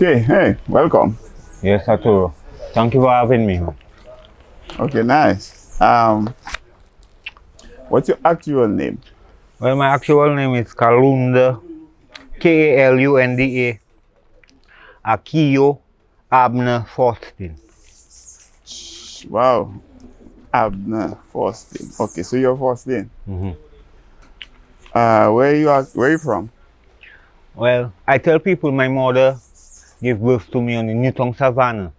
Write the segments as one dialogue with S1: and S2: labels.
S1: Okay, hey, welcome.
S2: Yes, Arturo. Thank you for having me.
S1: Okay, nice. What's your actual name?
S2: Well, my actual name is Kalunda, Kalunda, Akio Abner Faustin.
S1: Wow, Abner Faustin. Okay, so you're Faustin. Where you from?
S2: Well, I tell people my mother gave birth to me on the Newton Savannah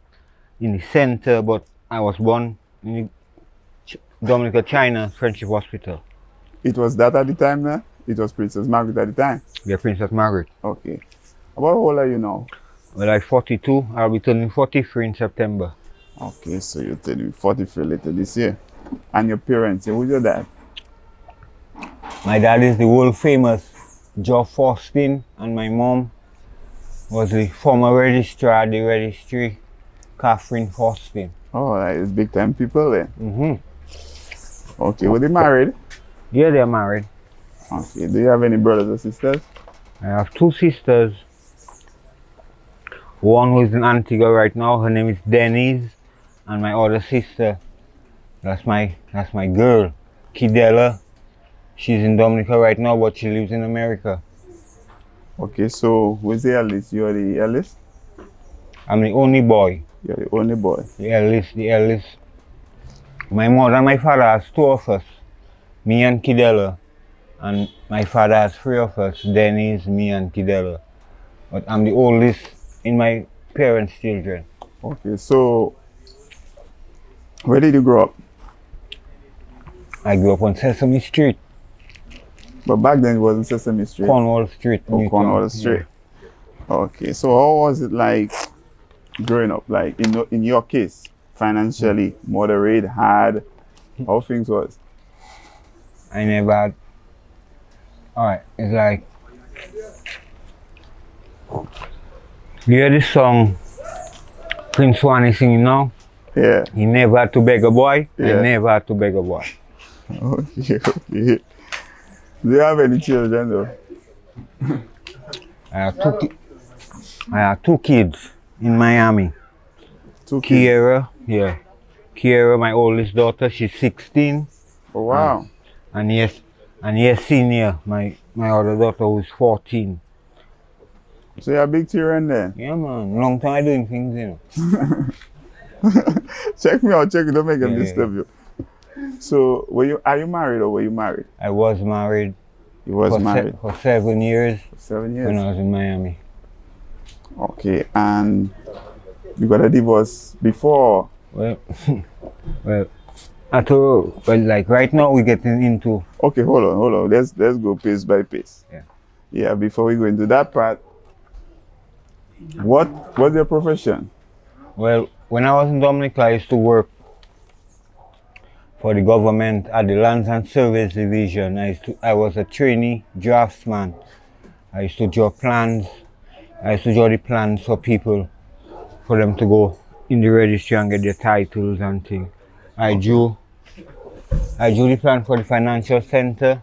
S2: in the center, but I was born in Dominica, China, Friendship Hospital.
S1: It was that at the time, now? It was Princess Margaret at the time?
S2: Yeah, Princess Margaret.
S1: Okay. About how old are you now?
S2: Well, I'm 42. I'll be turning 43 in September.
S1: Okay, so you're turning 43 later this year. And your parents, who's your dad?
S2: My dad is the world famous Joe Faustin, and my mom was the former registrar at the registry, Catherine Faustin.
S1: Oh, that is big time people then. Okay, were they married?
S2: Yeah, they're married.
S1: Okay, do you have any brothers or sisters?
S2: I have two sisters. One who is in Antigua right now, her name is Denise, and my other sister, that's my girl, Kidella. She's in Dominica right now, but she lives in America.
S1: Okay, so who's the eldest? You're the eldest?
S2: I'm the only boy.
S1: You're the only boy.
S2: The eldest. My mother and my father has two of us, me and Kidella. And my father has three of us, Denise, me and Kidella. But I'm the oldest in my parents' children.
S1: Okay, so where did you grow up?
S2: I grew up on Sesame Street.
S1: But back then it wasn't Sesame Street.
S2: Cornwall Street.
S1: Oh, Cornwall Street. Yeah. Okay, so how was it like growing up? Like in your case, financially, moderate, hard, how things was?
S2: I never had. Alright, it's like, you hear this song Prince Juan is singing now?
S1: Yeah.
S2: He never had to beg a boy.
S1: Yeah.
S2: I never had to beg a boy.
S1: Okay. Do you have any children though?
S2: I have two kids in Miami.
S1: Two kids?
S2: Kiera, my oldest daughter, she's 16.
S1: Oh, wow.
S2: And yes, senior, my other daughter who's 14.
S1: So you're a big children then?
S2: Yeah, man. Long time doing things, you know.
S1: Check me out, don't make them disturb you. So are you married or were you married?
S2: I was married.
S1: You was married?
S2: For 7 years.
S1: 7 years?
S2: When I was in Miami.
S1: Okay, and you got a divorce before?
S2: Well, Arturo, well, like right now we're getting into...
S1: Okay, hold on. Let's go pace by pace. Yeah, before we go into that part, what's your profession?
S2: Well, when I was in Dominica, I used to work for the government at the Lands and Service Division. I was a trainee draftsman. I used to draw plans. I used to draw the plans for people, for them to go in the registry and get their titles and things. I drew the plan for the financial center.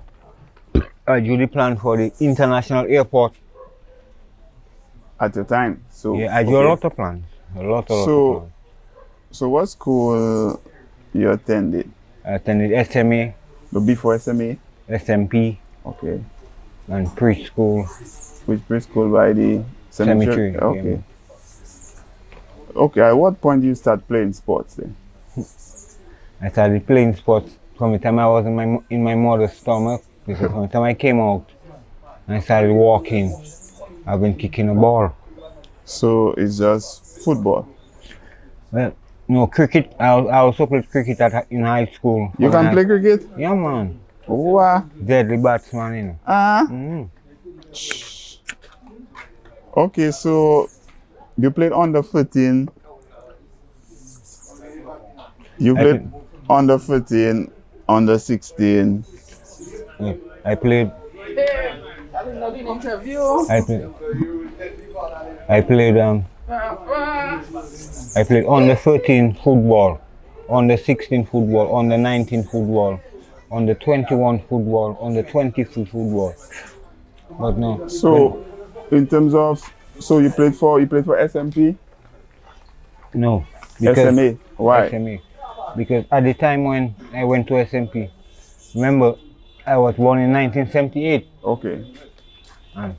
S2: I drew the plan for the international airport.
S1: At the time? So
S2: yeah, I drew a lot of plans. A lot of plans.
S1: So what school you attended?
S2: I attended SMA.
S1: The before SMA?
S2: SMP.
S1: Okay.
S2: And preschool.
S1: Which preschool? By the cemetery? Okay.
S2: Yeah.
S1: Okay, at what point did you start playing sports then?
S2: I started playing sports from the time I was in my mother's stomach. Because from the time I came out, I started walking. I've been kicking a ball.
S1: So it's just football?
S2: Well, no, cricket. I also played cricket in high school.
S1: You can play cricket?
S2: Yeah, man.
S1: Wow.
S2: Deadly batsman, you know.
S1: Okay, so you played under 14. You played under 14, under 16.
S2: Yeah, I played under 13 football, under 16 football, under 19 football, under 21 football, under 20 football. But no.
S1: So, in terms of So you played for SMP?
S2: No.
S1: SMA. Why?
S2: SMA. Because at the time when I went to SMP, remember, I was born in 1978.
S1: Okay.
S2: And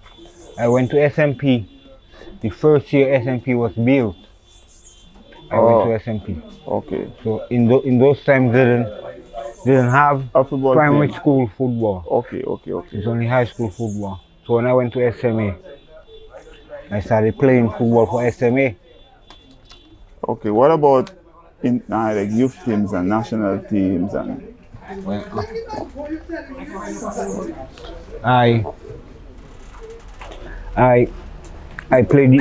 S2: I went to SMP. The first year SMP was built, I went to SMP.
S1: Okay.
S2: So in those times didn't have
S1: A football
S2: primary
S1: team.
S2: school football.
S1: Okay.
S2: It's only high school football. So when I went to SMA, I started playing football for SMA.
S1: Okay. What about in like youth teams and national teams and?
S2: Well, I played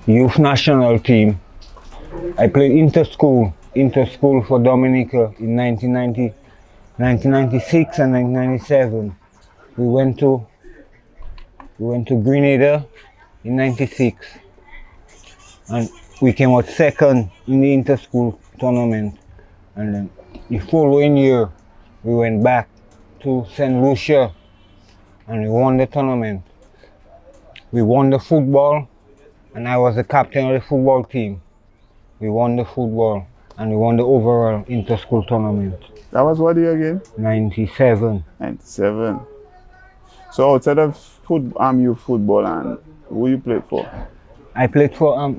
S2: youth national team. I played inter-school for Dominica in 1996 and 1997. We went to Grenada in 96 and we came out second in the inter-school tournament, and then the following year we went back to St. Lucia and we won the tournament. We won the football and I was the captain of the football team. We won the football and we won the overall inter-school tournament.
S1: That was what year again?
S2: 97.
S1: 97. So outside of youth football, and who you played for?
S2: I played for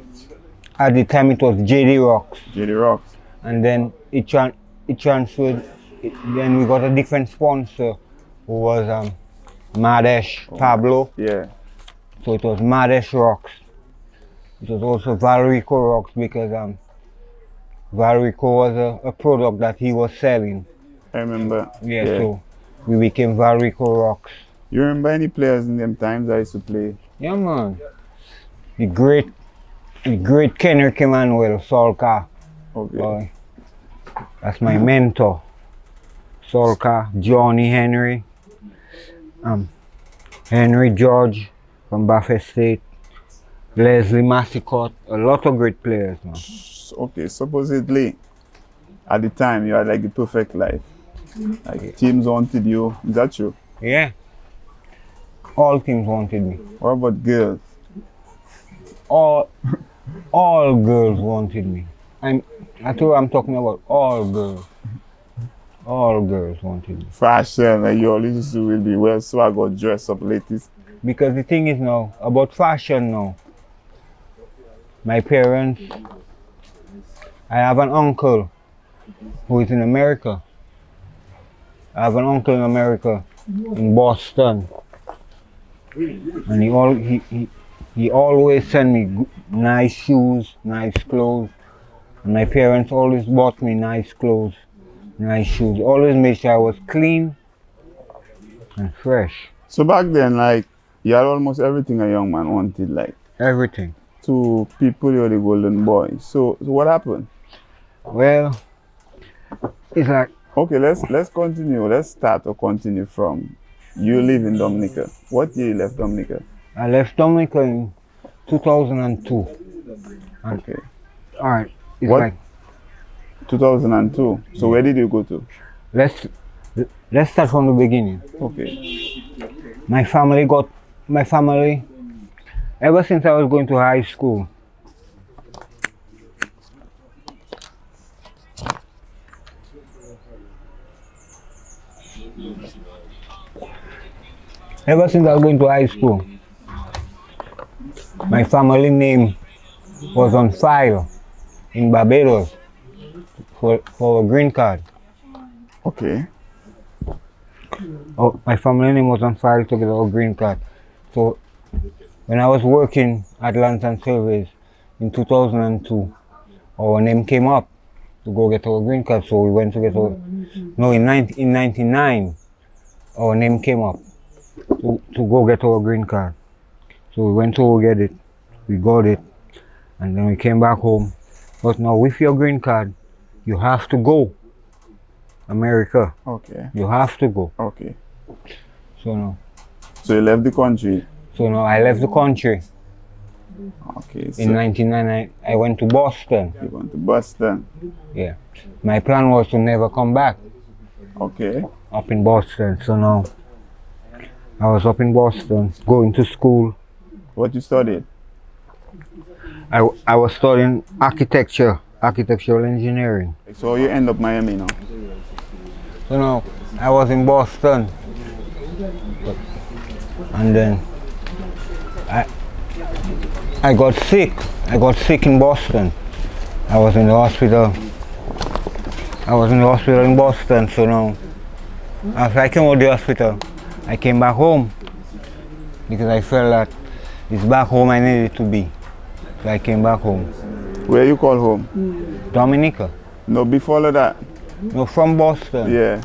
S2: at the time it was JD Rocks.
S1: JD Rocks.
S2: And then it transferred. Then we got a different sponsor who was Madesh Pablo.
S1: Yeah.
S2: So it was Madesh Rocks. It was also Valrico Rocks because Valrico was a product that he was selling.
S1: I remember.
S2: Yeah. So we became Valrico Rocks.
S1: You remember any players in them times I used to play?
S2: Yeah, man. The great Kenrick Emmanuel Solka.
S1: Okay.
S2: That's my mentor. Solka, Johnny Henry, Henry George from Buffet State, Leslie Massicott, a lot of great players, man.
S1: Okay, supposedly at the time you had like the perfect life. Like teams wanted you. Is that true?
S2: Yeah. All teams wanted me.
S1: What about girls?
S2: All girls wanted me. I'm talking about all girls. All girls wanted me.
S1: Fashion, like you always used to will be well swag or dress up latest.
S2: Because the thing is now, about fashion now, my parents, I have an uncle who is in America. I have an uncle in America, in Boston. And he always sent me nice shoes, nice clothes. And my parents always bought me nice clothes, nice shoes. Always made sure I was clean and fresh.
S1: So back then, like, you had almost everything a young man wanted, like.
S2: Everything.
S1: To people, you're the golden boy. So what happened?
S2: Well, it's like.
S1: Okay, let's continue. Let's start or continue from you live in Dominica. What year you left Dominica?
S2: I left Dominica in 2002.
S1: Okay.
S2: All right. It's
S1: what?
S2: Like
S1: 2002. So where did you go to?
S2: Let's start from the beginning.
S1: Okay.
S2: My family, ever since I was going to high school, my family name was on file in Barbados for a green card.
S1: Okay.
S2: Oh, my family name was on file to get a green card. So when I was working at Lands and Surveys in 2002, our name came up to go get our green card. So we went to get our, no, in 99, our name came up to go get our green card. So we went to go get it, we got it, and then we came back home. But now with your green card, you have to go America.
S1: Okay.
S2: You have to go.
S1: Okay.
S2: So now.
S1: So you left the country?
S2: So now I left the country.
S1: Okay. So
S2: In 99, I went to Boston.
S1: you went to Boston.
S2: Yeah. My plan was to never come back
S1: Okay.
S2: up in Boston. So now I was up in Boston going to school.
S1: What you studied?
S2: I was studying architecture, architectural engineering.
S1: So you end up Miami now.
S2: So now I was in Boston. And then I got sick. I got sick in Boston. I was in the hospital. I was in the hospital in Boston. So now, after I came out of the hospital, I came back home because I felt that it's back home I needed to be. So I came back home.
S1: Where you call home?
S2: Dominica.
S1: No, before that.
S2: No, from Boston.
S1: Yeah.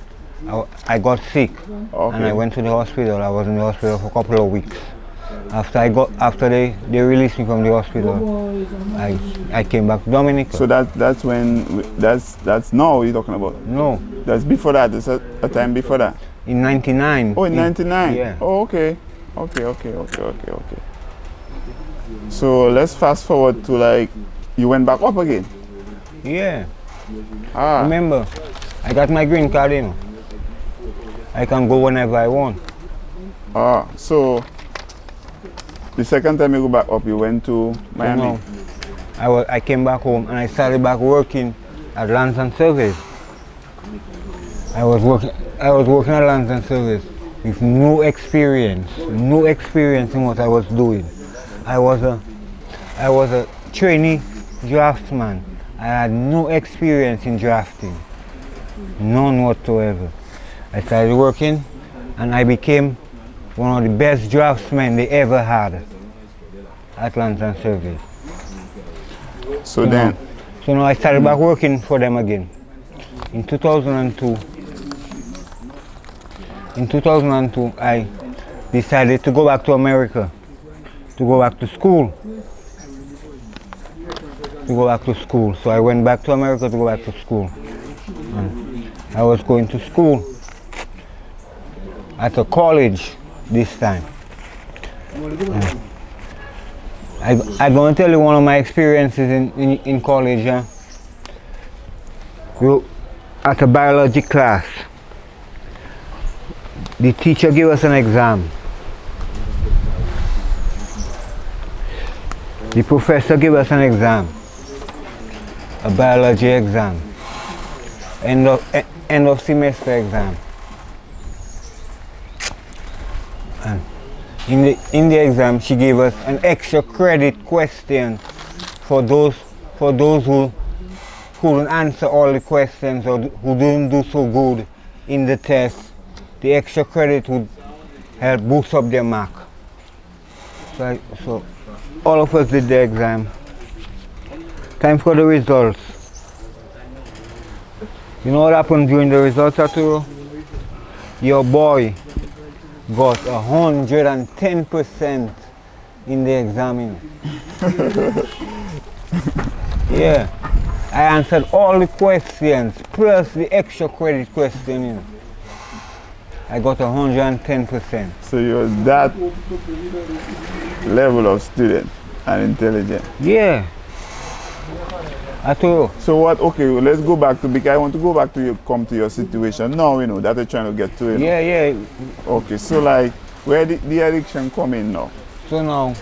S2: I got sick
S1: Okay.
S2: and I went to the hospital. I was in the hospital for a couple of weeks. After they released me from the hospital, I came back to Dominica.
S1: So that's now you're talking about.
S2: No,
S1: That's before that. It's a time before that.
S2: in 99.
S1: Oh, in 99.
S2: Yeah.
S1: Oh, okay. Okay. So let's fast forward to like you went back up again.
S2: Yeah.
S1: Ah.
S2: Remember, I got my green card, you know. I can go whenever I want.
S1: Ah. So the second time you go back up, you went to Miami.
S2: So now, I came back home and I started back working at Lands and Service. I was working at Lands and Service with no experience in what I was doing. I was a trainee draftsman. I had no experience in drafting, none whatsoever. I started working and I became one of the best draftsmen they ever had at Lands and Service.
S1: So then,
S2: So now I started back working for them again. In 2002, I decided to go back to America, to go back to school. So I went back to America to go back to school. And I was going to school at a college this time. I'm going to tell you one of my experiences in college. At a biology class, the teacher gave us an exam. The professor gave us an exam, a biology exam, end of semester exam. And in the exam, she gave us an extra credit question for those who couldn't answer all the questions or who didn't do so good in the test. The extra credit would help boost up their mark. So all of us did the exam. Time for the results. You know what happened during the results, Arturo? Your boy got 110% in the exam. Yeah, I answered all the questions plus the extra credit question. I got 110%.
S1: so you're that level of student and intelligent.
S2: Yeah. Arturo.
S1: So what? Okay, well, let's go back to because I want to go back to your situation now. That you're trying to get to.
S2: Yeah.
S1: Okay, so like, where did the addiction come in now?
S2: So now,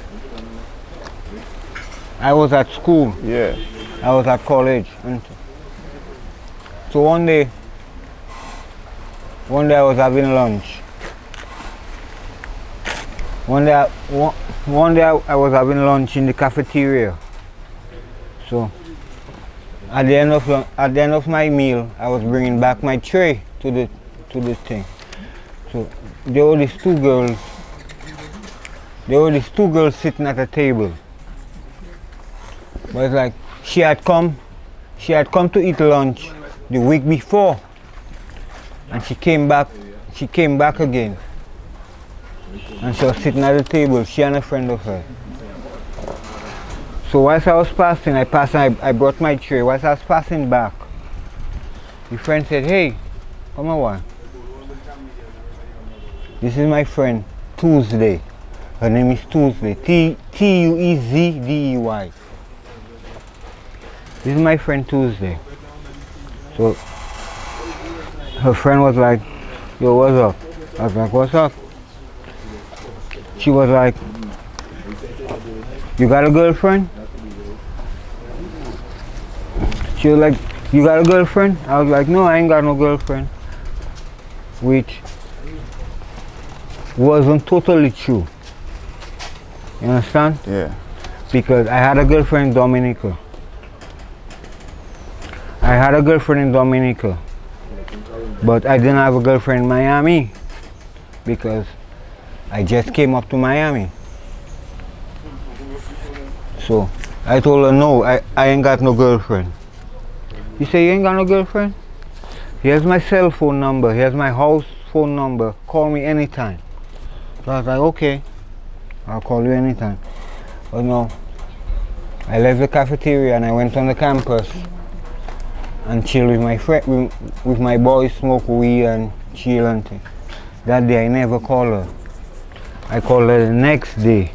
S2: I was at school.
S1: Yeah.
S2: I was at college. And so one day I was having lunch. One day I was having lunch in the cafeteria. So at the end of my meal, I was bringing back my tray to the thing. So there were these two girls sitting at a table. But it's like she had come to eat lunch the week before, and she came back again. And she was sitting at the table, she and a friend of hers. So whilst I was passing, I brought my tray. Whilst I was passing back, the friend said, "Hey, come on. This is my friend Tuesday. Her name is Tuesday. Tuezdey. This is my friend Tuesday. So her friend was like, yo, what's up? I was like, what's up? She was like, you got a girlfriend? She was like, you got a girlfriend? I was like, no, I ain't got no girlfriend. Which wasn't totally true. You understand?
S1: Yeah.
S2: Because I had a girlfriend in Dominica. But I didn't have a girlfriend in Miami because I just came up to Miami. So I told her, no, I ain't got no girlfriend. You say you ain't got no girlfriend? Here's my cell phone number, here's my house phone number, call me anytime. So I was like, okay, I'll call you anytime. But no, I left the cafeteria and I went on the campus and chill with my friend, with my boys, smoke weed and chill and things. That day I never called her. I called her the next day.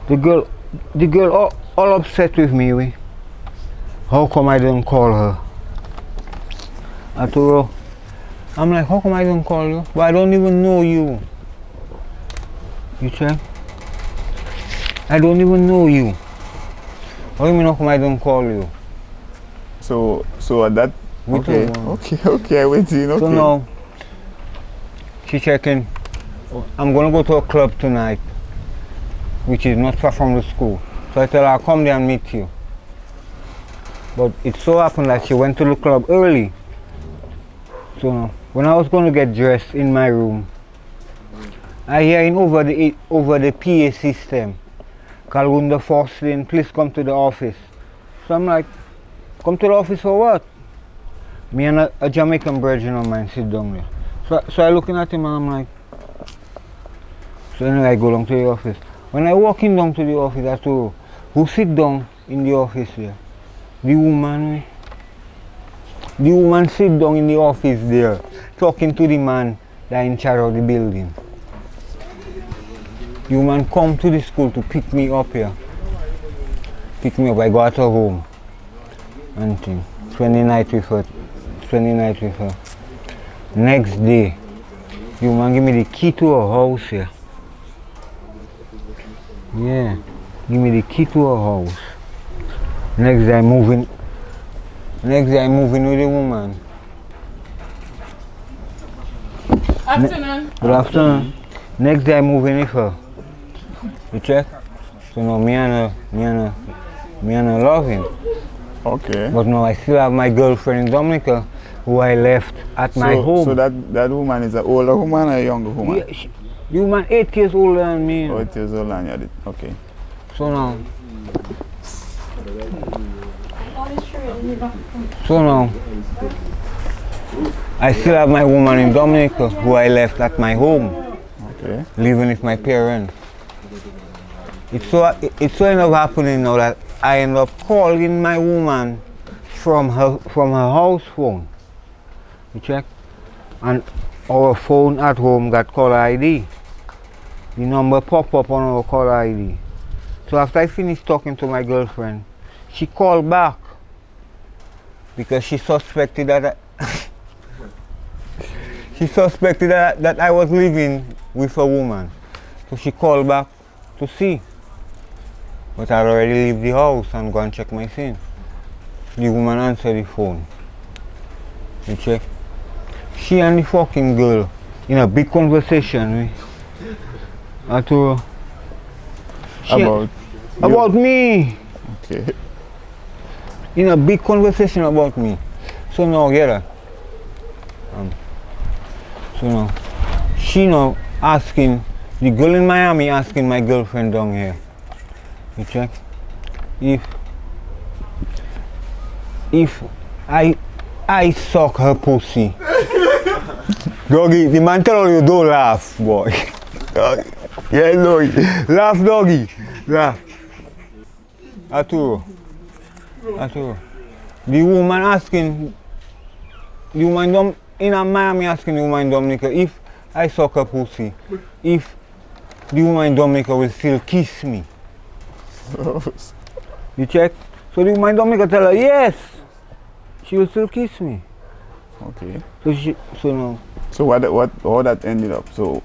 S2: The girl all upset with me. How come I didn't call her? Arturo, I'm like, how come I didn't call you? But I don't even know you. You check? I don't even know you. How do you mean how come I didn't call you?
S1: So at that, okay, waiting, okay.
S2: So now, she checking, I'm gonna go to a club tonight, which is not far from the school. So I tell her, I'll come there and meet you. But it so happened that she went to the club early. So when I was going to get dressed in my room, I hear over the PA system, Kalunda Forslin, please come to the office. So I'm like, come to the office for what? Me and a Jamaican brethren of mine sit down there. So I looking at him and I'm like, so anyway I go down to the office. When I walk in down to the office, I told who sit down in the office there? The woman sit down in the office there, talking to the man that in charge of the building. The woman come to the school to pick me up here. Pick me up, I go at her home. And thing. Spend the night with her. Next day, the woman give me the key to her house here. Yeah, give me the key to her house. Next day I'm moving with the woman.
S3: Afternoon.
S2: Good afternoon. Next day I'm moving with her. You check? So now me and her loving.
S1: Okay.
S2: But now I still have my girlfriend in Dominica who I left at my home.
S1: So that woman is an older woman or a younger woman?
S2: Yeah, the woman 8 years older than me.
S1: Oh, 8 years older than you. Okay.
S2: So now I still have my woman in Dominica who I left at my home.
S1: Okay.
S2: Living with my parents. It's so end up happening now that I end up calling my woman from her house phone. You check? And our phone at home got caller ID. The number pop up on our caller ID. So after I finished talking to my girlfriend, she called back because she suspected that that I was living with a woman. So she called back to see. But I already leave the house and go and check my things. The woman answered the phone. You check? She and the fucking girl in a big conversation. Arturo. About me.
S1: Okay.
S2: In a big conversation about me. So now, get her. So now, she now asking, the girl in Miami asking my girlfriend down here. You check? If I suck her pussy. Doggy, the man tell you don't laugh, boy. Yeah, no. Laugh, doggy. Laugh. Arturo. The woman asking, the woman in Miami asking the woman in Dominica if I suck her pussy. If the woman in Dominica will still kiss me. You check? So the woman in Dominica tell her, yes, she will still kiss me.
S1: Okay.
S2: So no.
S1: So how that ended up? So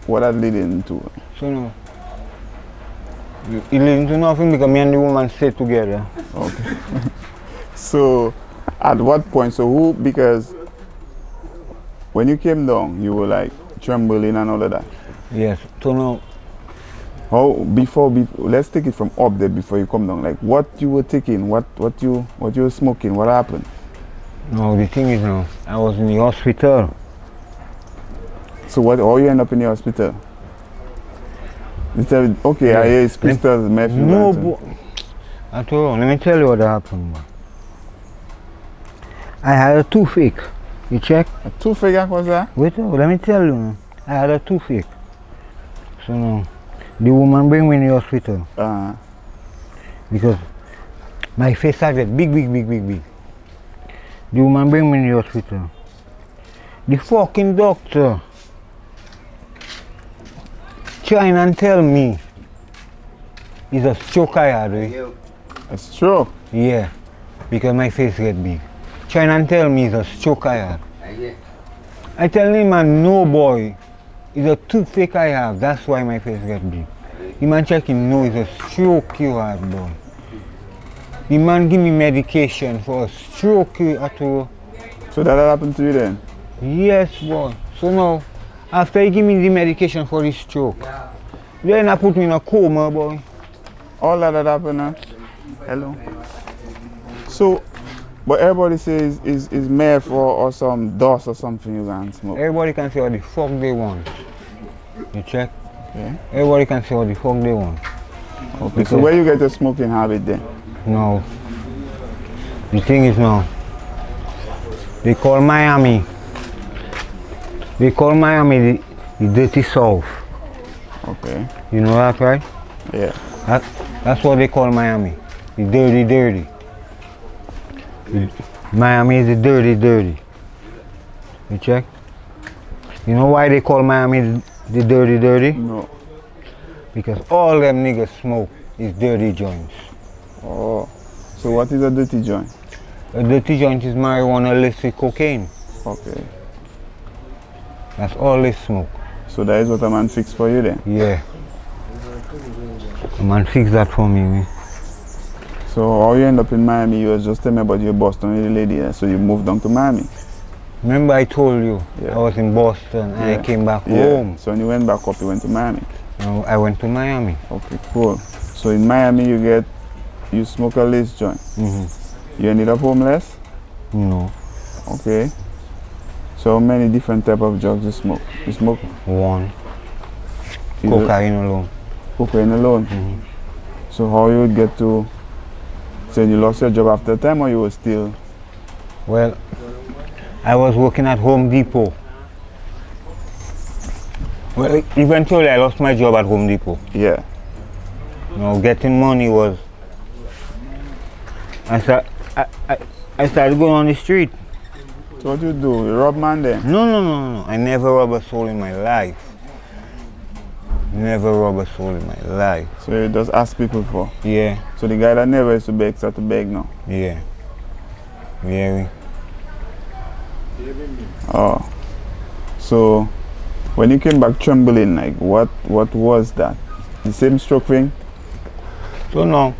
S1: what that led into?
S2: So no. It led into nothing because me and the woman stay together.
S1: Okay. So at what point? So who? Because when you came down, you were like trembling and all of that.
S2: Yes. So no.
S1: How before let's take it from up there before you come down. Like what you were taking, what you were smoking, what happened?
S2: No, the thing is now, I was in the hospital.
S1: So how you end up in the hospital? You tell me, okay, yeah. I hear it's crystals, meth.
S2: No, Arturo, let me tell you what happened. I had a toothache. You check?
S1: A toothache was that?
S2: Wait, let me tell you now. I had a toothache. So now, the woman bring me in the hospital. Because my face started big. The woman bring me in the hospital. The fucking doctor trying and tell me it's a stroke I had. Eh?
S1: A stroke?
S2: Yeah, because my face get big. Trying and tell me it's a stroke I had. I tell him, man, no boy, it's a toothache I have, that's why my face get big. The man checking, no, it's a stroke you had, boy. The man give me medication for a stroke, Arturo.
S1: So that happened to you then?
S2: Yes, boy. So now, after he give me the medication for the stroke, then I put me in a coma, boy.
S1: All that happened, huh? Hello? So, but everybody says is meth or some dust or something you can smoke.
S2: Everybody can say what the fuck they want. You check?
S1: Okay.
S2: Everybody can say what the fuck they want.
S1: Okay, so where you get the smoking habit then?
S2: No. The thing is now, they call Miami the dirty South.
S1: Okay.
S2: You know that, right?
S1: Yeah.
S2: That's what they call Miami. The dirty. Miami is the dirty. You check? You know why they call Miami the dirty?
S1: No.
S2: Because all them niggas smoke is dirty joints.
S1: Oh. So what is a dirty joint?
S2: A dirty joint is marijuana laced with cocaine.
S1: Okay.
S2: That's all they smoke.
S1: So that is what a man fixed for you then?
S2: Yeah. A man fix that for me, man.
S1: So how you end up in Miami? You was just telling me about your Boston with the lady, so you moved down to Miami.
S2: Remember I told you,
S1: yeah.
S2: I was in Boston and I came back home.
S1: So when you went back up, you went to Miami?
S2: No, I went to Miami.
S1: Okay, cool. So in Miami you smoke a lace joint. You ended up homeless?
S2: No.
S1: Okay. So how many different type of drugs you smoke? You smoke?
S2: One. Cocaine alone.
S1: Cocaine alone? So how you would get to, say you lost your job after a time or you were still?
S2: Well, I was working at Home Depot. Well, eventually I lost my job at Home Depot.
S1: Yeah.
S2: You know, getting money was, I started going on the street.
S1: So what you do? You rob man then?
S2: No. I never robbed a soul in my life. Never robbed a soul in my life.
S1: So you just ask people for?
S2: Yeah.
S1: So the guy that never used to beg started to beg now?
S2: Yeah. Yeah.
S1: Oh. So when you came back trembling, like what was that? The same stroke thing?
S2: So now,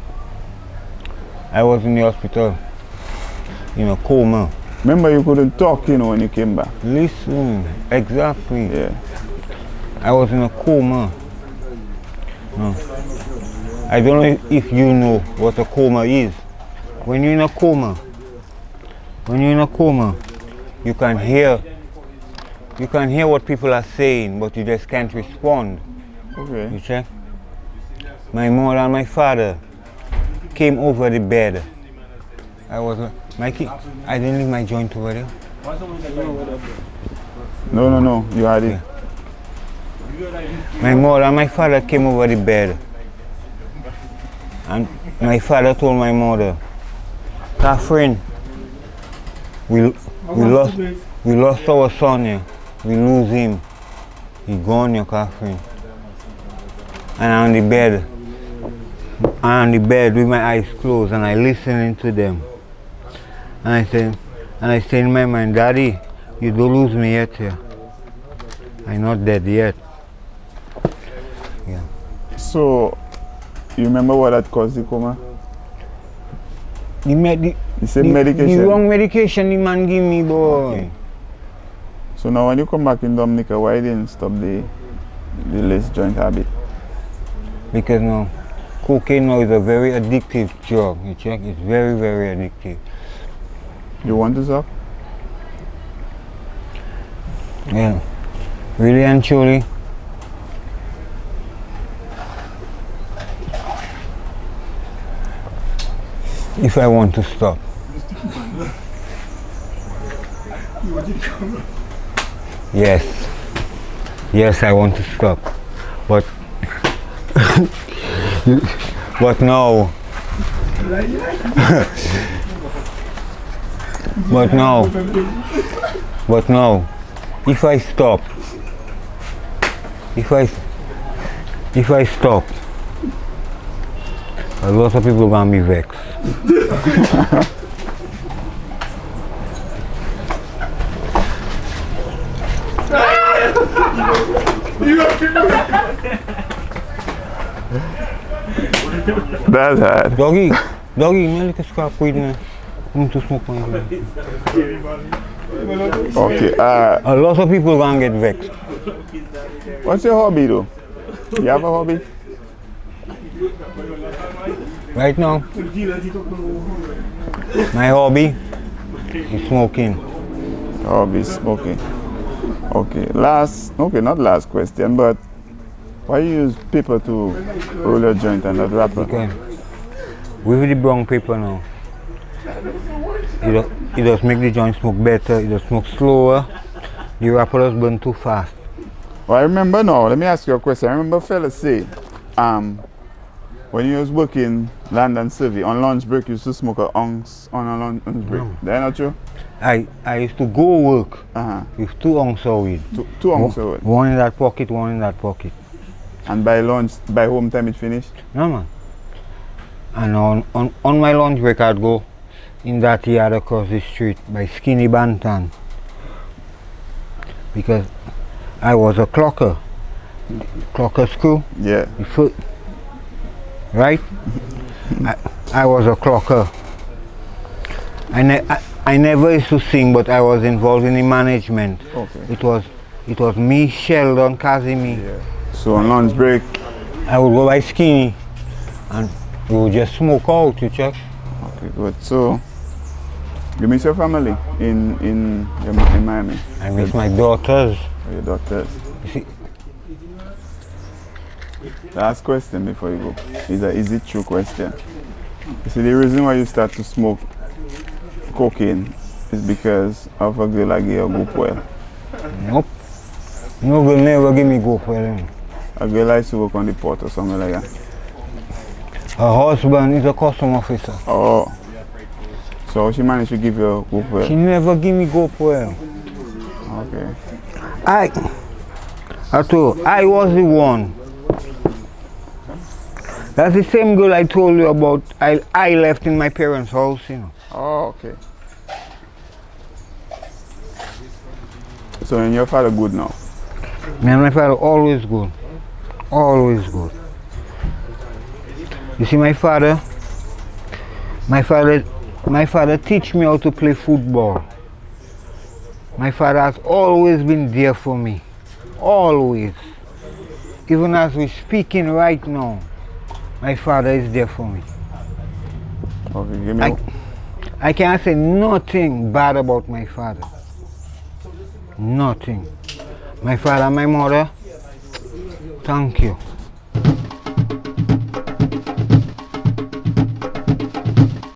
S2: I was in the hospital in a coma.
S1: Remember you couldn't talk, you know, when you came back?
S2: Listen, exactly.
S1: Yeah.
S2: I was in a coma. No. I don't know if you know what a coma is. When you're in a coma, you can hear what people are saying, but you just can't respond.
S1: Okay.
S2: You check? My mother and my father came over the bed. I didn't leave my joint over there.
S1: No, you had it.
S2: My mother and my father came over the bed. And my father told my mother, Catherine, we lost our son here. We lose him. He gone here, Catherine. and I'm on the bed with my eyes closed, and I listening to them. And I say in my mind, Daddy, you don't lose me yet here. I'm not dead yet. Yeah.
S1: So, you remember what that caused the coma? You said medication?
S2: The wrong medication the man give me, boy.
S1: Okay. So now when you come back in Dominica, why didn't stop the illicit joint habit?
S2: Because now, cocaine now is a very addictive drug. You check, it's very, very addictive.
S1: You want to stop?
S2: Yeah. Really and truly, if I want to stop. Yes. Yes, I want to stop. But but no. But no. If I stop, a lot of people gonna be vexed.
S1: That's hard.
S2: Doggy, me a little scrap weed, man. I want to smoke my weed.
S1: Okay.
S2: A lot of people gonna get vexed.
S1: What's your hobby though? You have a hobby?
S2: Right now, my hobby is smoking.
S1: Hobby is smoking. Okay. Not last question, but why you use paper to roll your joint and not wrapper?
S2: Okay. With the brown paper now, it does make the joint smoke better, it does smoke slower, the wrapper does burn too fast.
S1: Well, I remember now, let me ask you a question. I remember fellas say, when you was working land and survey, on lunch break you used to smoke a ounce on a lunch break.
S2: No.
S1: That not true?
S2: I used to go work with 2 ounces of weed.
S1: Two ounces of weed.
S2: One in that pocket, one in that pocket.
S1: And by home time it finished?
S2: No, man. And on my lunch break I'd go in that yard across the street by Skinny Bantan. Because I was a clocker. Clocker school.
S1: Yeah.
S2: Right? I was a clocker. I never used to sing, but I was involved in the management.
S1: Okay.
S2: It was me, Sheldon, Kazimi.
S1: Yeah. So on lunch break,
S2: I would go by Skinny and we would just smoke out, you check.
S1: okay, good. So you miss your family in Miami?
S2: I miss my daughters.
S1: Your daughters.
S2: You see,
S1: Last question before you go. Is it true question? You see, the reason why you start to smoke cocaine is because of a girl that gave you a good well.
S2: nope. No girl never give me go for them.
S1: A girl that used to work on the port or something like that.
S2: Her husband is a custom officer.
S1: Oh. So she managed to give you a good well.
S2: She never give me go for them.
S1: Okay.
S2: Arturo, I was the one. That's the same girl I told you about. I left in my parents' house, you know.
S1: Oh, okay. So and your father good now?
S2: Me and my father always good. Always good. You see my father teach me how to play football. My father has always been there for me. Always. Even as we're speaking right now, my father is there for me.
S1: Okay, give me
S2: I can't say nothing bad about my father. Nothing. My father and my mother, thank you.